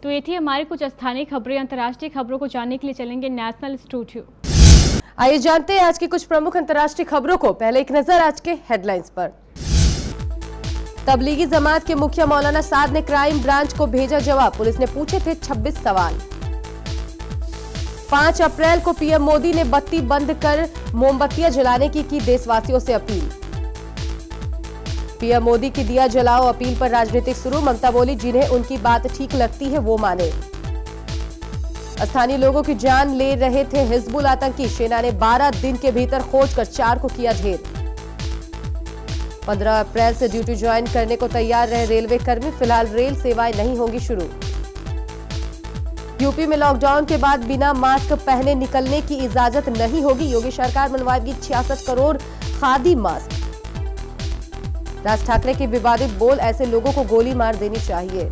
तो ये थी हमारी कुछ स्थानीय खबरें। अंतर्राष्ट्रीय खबरों को जानने के लिए चलेंगे नेशनल स्टूडियो। आइए जानते हैं आज की कुछ प्रमुख अंतर्राष्ट्रीय खबरों को। पहले एक नजर आज के हेडलाइंस पर। तबलीगी जमात के मुखिया मौलाना साद ने क्राइम ब्रांच को भेजा जवाब। पुलिस ने पूछे थे 26 सवाल। 5 अप्रैल को पीएम मोदी ने बत्ती बंद कर मोमबत्तियां जलाने की देशवासियों से अपील। पीएम मोदी की दिया जलाओ अपील पर राजनीतिक शुरू। ममता बोली जिन्हें उनकी बात ठीक लगती है वो माने। स्थानीय लोगों की जान ले रहे थे हिजबुल आतंकी। सेना ने 12 दिन के भीतर खोज कर 4 को किया ढेर। 15 अप्रैल से ड्यूटी ज्वाइन करने को तैयार रहे रेलवे कर्मी। फिलहाल रेल सेवाएं नहीं होंगी शुरू। यूपी में लॉकडाउन के बाद बिना मास्क पहने निकलने की इजाजत नहीं होगी। योगी सरकार बनवाएगी 66 करोड़ खादी मास्क। राज ठाकरे के विवादित बोल, ऐसे लोगों को गोली मार देनी चाहिए।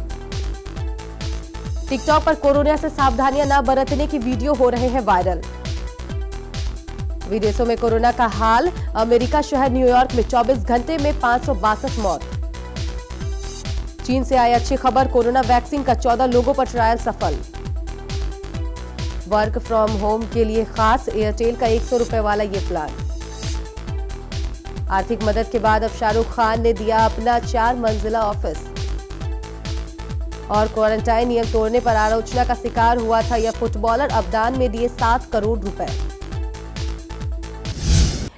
टिकटॉक पर कोरोना से सावधानियां न बरतने की वीडियो हो रहे हैं वायरल। विदेशों में कोरोना का हाल। अमेरिका शहर न्यूयॉर्क में 24 घंटे में 562 मौत। चीन से आई अच्छी खबर, कोरोना वैक्सीन का 14 लोगों पर ट्रायल सफल। वर्क फ्रॉम होम के लिए खास एयरटेल का 100 रुपए वाला ये प्लान। आर्थिक मदद के बाद अब शाहरुख खान ने दिया अपना 4 मंजिला ऑफिस। और क्वारंटाइन नियम तोड़ने पर आलोचना का शिकार हुआ था यह फुटबॉलर, अब दान में दिए 7 करोड़ रुपए।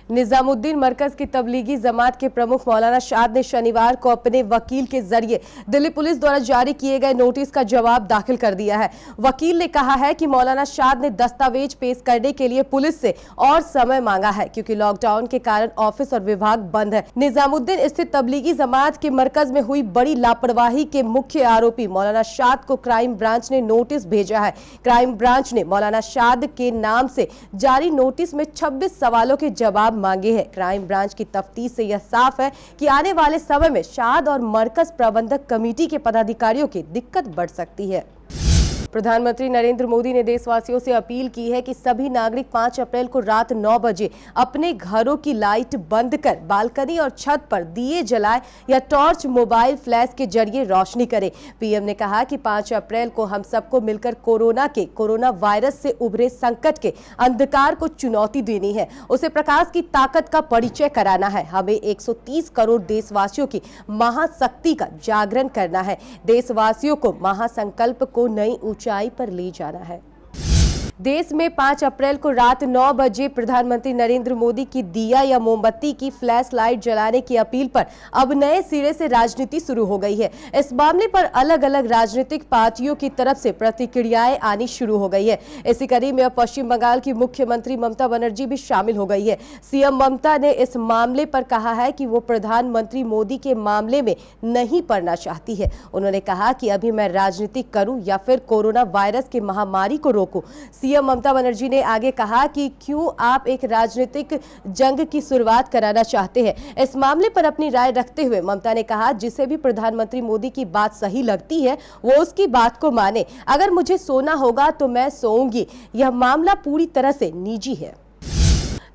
निजामुद्दीन मरकज की तबलीगी जमात के प्रमुख मौलाना साद ने शनिवार को अपने वकील के जरिए दिल्ली पुलिस द्वारा जारी किए गए नोटिस का जवाब दाखिल कर दिया है। वकील ने कहा है कि मौलाना साद ने दस्तावेज पेश करने के लिए पुलिस से और समय मांगा है क्योंकि लॉकडाउन के कारण ऑफिस और विभाग बंद है। निजामुद्दीन स्थित तबलीगी जमात के मरकज में हुई बड़ी लापरवाही के मुख्य आरोपी मौलाना साद को क्राइम ब्रांच ने नोटिस भेजा है। क्राइम ब्रांच ने मौलाना साद के नाम से जारी नोटिस में 26 सवालों के जवाब मांगे हैं। क्राइम ब्रांच की तफ्तीश से यह साफ है कि आने वाले समय में साद और मरकज प्रबंधक कमेटी के पदाधिकारियों की दिक्कत बढ़ सकती है। प्रधानमंत्री नरेंद्र मोदी ने देशवासियों से अपील की है कि सभी नागरिक 5 अप्रैल को रात 9 बजे अपने घरों की लाइट बंद कर बालकनी और छत पर दिए जलाएं या टॉर्च मोबाइल फ्लैश के जरिए रोशनी करें। पीएम ने कहा कि 5 अप्रैल को हम सबको मिलकर कोरोना वायरस से उभरे संकट के अंधकार को चुनौती देनी है, उसे प्रकाश की ताकत का परिचय कराना है। हमें 130 करोड़ देशवासियों की महाशक्ति का जागरण करना है। देशवासियों को महासंकल्प को नई ऊंचाई पर ले जाना है। देश में 5 अप्रैल को रात 9 बजे प्रधानमंत्री नरेंद्र मोदी की दिया या मोमबत्ती की फ्लैश लाइट जलाने की अपील पर अब नए सिरे से राजनीति शुरू हो गई है। इस मामले पर अलग अलग राजनीतिक पार्टियों की तरफ से प्रतिक्रियाएं आनी शुरू हो गई है। इसी कड़ी में अब पश्चिम बंगाल की मुख्यमंत्री ममता बनर्जी भी शामिल हो गई है। सीएम ममता ने इस मामले पर कहा है कि वो प्रधानमंत्री मोदी के मामले में नहीं पड़ना चाहती है। उन्होंने कहा कि अभी मैं राजनीति करूं या फिर कोरोना वायरस की महामारी को रोकूं। सीएम ममता बनर्जी ने आगे कहा कि क्यों आप एक राजनीतिक जंग की शुरुआत कराना चाहते हैं। इस मामले पर अपनी राय रखते हुए ममता ने कहा जिसे भी प्रधानमंत्री मोदी की बात सही लगती है वो उसकी बात को माने। अगर मुझे सोना होगा तो मैं सोऊंगी। यह मामला पूरी तरह से निजी है।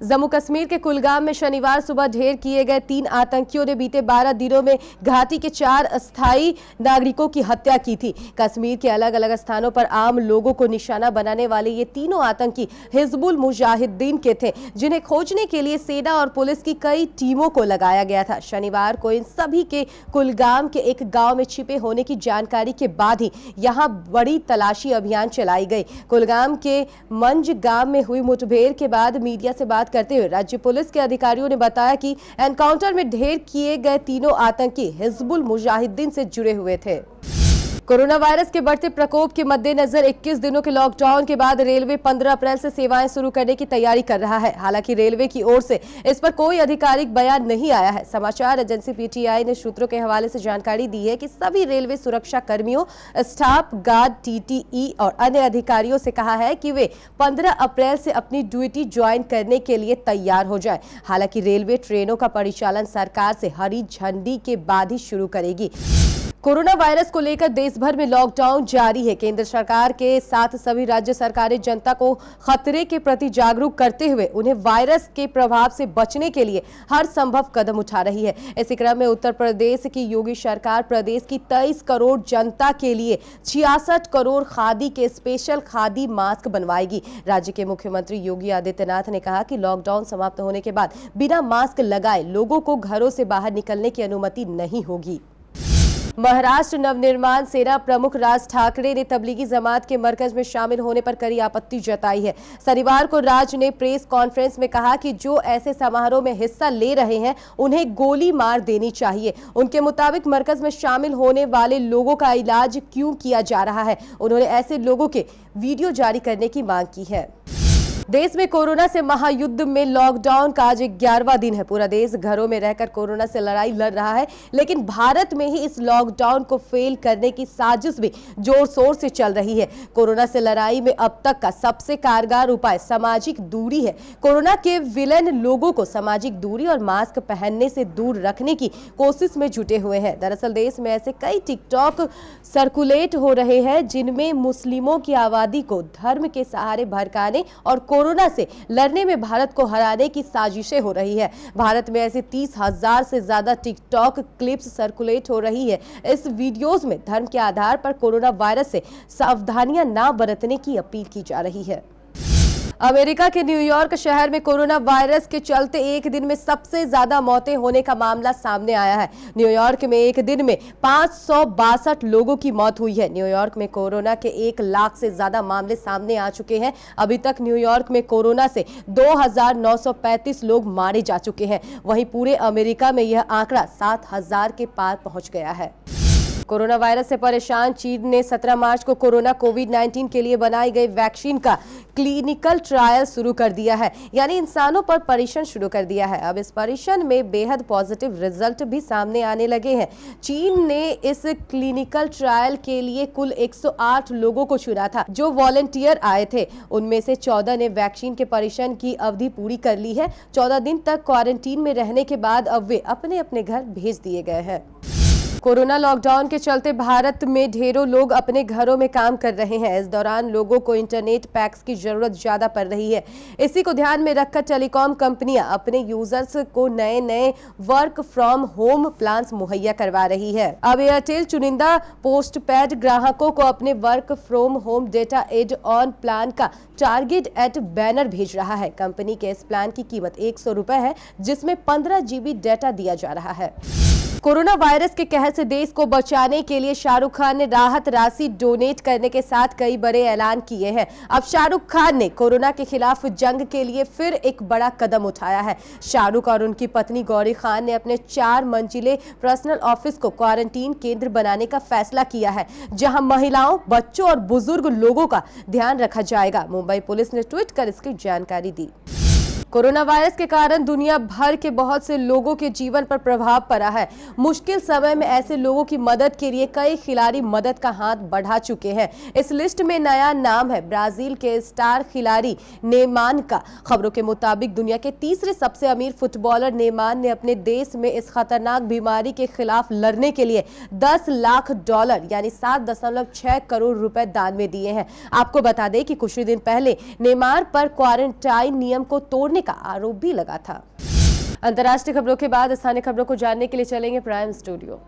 जम्मू कश्मीर के कुलगाम में शनिवार सुबह ढेर किए गए 3 आतंकियों ने बीते 12 दिनों में घाटी के 4 अस्थायी नागरिकों की हत्या की थी। कश्मीर के अलग अलग स्थानों पर आम लोगों को निशाना बनाने वाले ये तीनों आतंकी हिजबुल मुजाहिदीन के थे, जिन्हें खोजने के लिए सेना और पुलिस की कई टीमों को लगाया गया था। शनिवार को इन सभी के कुलगाम के एक गाँव में छिपे होने की जानकारी के बाद ही यहाँ बड़ी तलाशी अभियान चलाई गई। कुलगाम के मंज गांव में हुई मुठभेड़ के बाद मीडिया से बात करते हुए राज्य पुलिस के अधिकारियों ने बताया कि एनकाउंटर में ढेर किए गए तीनों आतंकी हिजबुल मुजाहिदीन से जुड़े हुए थे। कोरोना वायरस के बढ़ते प्रकोप के मद्देनजर 21 दिनों के लॉकडाउन के बाद रेलवे 15 अप्रैल से सेवाएं शुरू करने की तैयारी कर रहा है। हालांकि रेलवे की ओर से इस पर कोई आधिकारिक बयान नहीं आया है। समाचार एजेंसी पीटीआई ने सूत्रों के हवाले से जानकारी दी है कि सभी रेलवे सुरक्षा कर्मियों, स्टाफ, गार्ड, टीटीई और अन्य अधिकारियों से कहा है कि वे 15 अप्रैल से अपनी ड्यूटी ज्वाइन करने के लिए तैयार हो जाए। हालांकि रेलवे ट्रेनों का परिचालन सरकार से हरी झंडी के बाद ही शुरू करेगी। कोरोना वायरस को लेकर देश भर में लॉकडाउन जारी है। केंद्र सरकार के साथ सभी राज्य सरकारें जनता को खतरे के प्रति जागरूक करते हुए उन्हें वायरस के प्रभाव से बचने के लिए हर संभव कदम उठा रही है। इसी क्रम में उत्तर प्रदेश की योगी सरकार प्रदेश की 23 करोड़ जनता के लिए 66 करोड़ खादी के स्पेशल खादी मास्क बनवाएगी। राज्य के मुख्यमंत्री योगी आदित्यनाथ ने कहा कि लॉकडाउन समाप्त होने के बाद बिना मास्क लगाए लोगों को घरों से बाहर निकलने की अनुमति नहीं होगी। महाराष्ट्र नवनिर्माण सेना प्रमुख राज ठाकरे ने तबलीगी जमात के मरकज में शामिल होने पर कड़ी आपत्ति जताई है। शनिवार को राज ने प्रेस कॉन्फ्रेंस में कहा कि जो ऐसे समारोह में हिस्सा ले रहे हैं उन्हें गोली मार देनी चाहिए। उनके मुताबिक मरकज में शामिल होने वाले लोगों का इलाज क्यों किया जा रहा है। उन्होंने ऐसे लोगों के वीडियो जारी करने की मांग की है। देश में कोरोना से महायुद्ध में लॉकडाउन का आज 11वां दिन है। पूरा देश घरों में रहकर कोरोना से लड़ाई लड़ रहा है, लेकिन भारत में ही इस लॉकडाउन को फेल करने की साजिश भी जोर शोर से चल रही है। कोरोना से लड़ाई में अब तक का सबसे कारगर उपाय सामाजिक दूरी है। कोरोना के विलेन लोगों को सामाजिक दूरी और मास्क पहनने से दूर रखने की कोशिश में जुटे हुए हैं। दरअसल देश में ऐसे कई टिकटॉक सर्कुलेट हो रहे हैं जिनमें मुस्लिमों की आबादी को धर्म के सहारे भड़काने और कोरोना से लड़ने में भारत को हराने की साजिशें हो रही है। भारत में ऐसे 30,000 से ज्यादा टिकटॉक क्लिप्स सर्कुलेट हो रही है। इस वीडियोस में धर्म के आधार पर कोरोना वायरस से सावधानियां ना बरतने की अपील की जा रही है। अमेरिका के न्यूयॉर्क शहर में कोरोना वायरस के चलते एक दिन में सबसे ज्यादा मौतें होने का मामला सामने आया है। न्यूयॉर्क में एक दिन में 562 लोगों की मौत हुई है। न्यूयॉर्क में कोरोना के 1 लाख से ज्यादा मामले सामने आ चुके हैं। अभी तक न्यूयॉर्क में कोरोना से 2,935 लोग मारे जा चुके हैं। वहीं पूरे अमेरिका में यह आंकड़ा 7,000 के पार पहुंच गया है। कोरोना वायरस से परेशान चीन ने 17 मार्च को कोरोना कोविड-19 के लिए बनाई गई वैक्सीन का क्लिनिकल ट्रायल शुरू कर दिया है, यानी इंसानों पर परीक्षण शुरू कर दिया है। अब इस परीक्षण में बेहद पॉजिटिव रिजल्ट भी सामने आने लगे हैं। चीन ने इस क्लिनिकल ट्रायल के लिए कुल 108 लोगों को चुना था जो वॉलंटियर आए थे। उनमें से 14 ने वैक्सीन के परीक्षण की अवधि पूरी कर ली है। 14 दिन तक क्वारंटीन में रहने के बाद अब वे अपने अपने घर भेज दिए गए हैं। कोरोना लॉकडाउन के चलते भारत में ढेरों लोग अपने घरों में काम कर रहे हैं। इस दौरान लोगों को इंटरनेट पैक्स की जरूरत ज्यादा पड़ रही है। इसी को ध्यान में रखकर टेलीकॉम कंपनियां अपने यूजर्स को नए नए वर्क फ्रॉम होम प्लान्स मुहैया करवा रही है। अब एयरटेल चुनिंदा पोस्टपेड ग्राहकों को अपने work from home data add on plan का टारगेट एट बैनर भेज रहा है। कंपनी के इस प्लान की कीमत 100 रुपए है, जिसमें 15 GB डेटा दिया जा रहा है। कोरोना वायरस के कहर से देश को बचाने के लिए शाहरुख खान ने राहत राशि डोनेट करने के साथ कई बड़े ऐलान किए हैं। अब शाहरुख खान ने कोरोना के खिलाफ जंग के लिए फिर एक बड़ा कदम उठाया है। शाहरुख और उनकी पत्नी गौरी खान ने अपने 4 मंजिले पर्सनल ऑफिस को क्वारंटीन केंद्र बनाने का फैसला किया है, जहां महिलाओं, बच्चों और बुजुर्ग लोगों का ध्यान रखा जाएगा। मुंबई पुलिस ने ट्वीट कर इसकी जानकारी दी। कोरोना वायरस के कारण दुनिया भर के बहुत से लोगों के जीवन पर प्रभाव पड़ा है। मुश्किल समय में ऐसे लोगों की मदद के लिए कई खिलाड़ी मदद का हाथ बढ़ा चुके हैं। इस लिस्ट में नया नाम है ब्राजील के स्टार खिलाड़ी नेमार का। खबरों के मुताबिक दुनिया के तीसरे सबसे अमीर फुटबॉलर नेमार ने अपने देश में इस खतरनाक बीमारी के खिलाफ लड़ने के लिए $10 लाख यानी 7.6 करोड़ रुपए दान में दिए हैं। आपको बता दें कि कुछ ही दिन पहले नेमार पर क्वारंटाइन नियम को तोड़ने का आरोप भी लगा था। अंतर्राष्ट्रीय खबरों के बाद स्थानीय खबरों को जानने के लिए चलेंगे प्राइम स्टूडियो।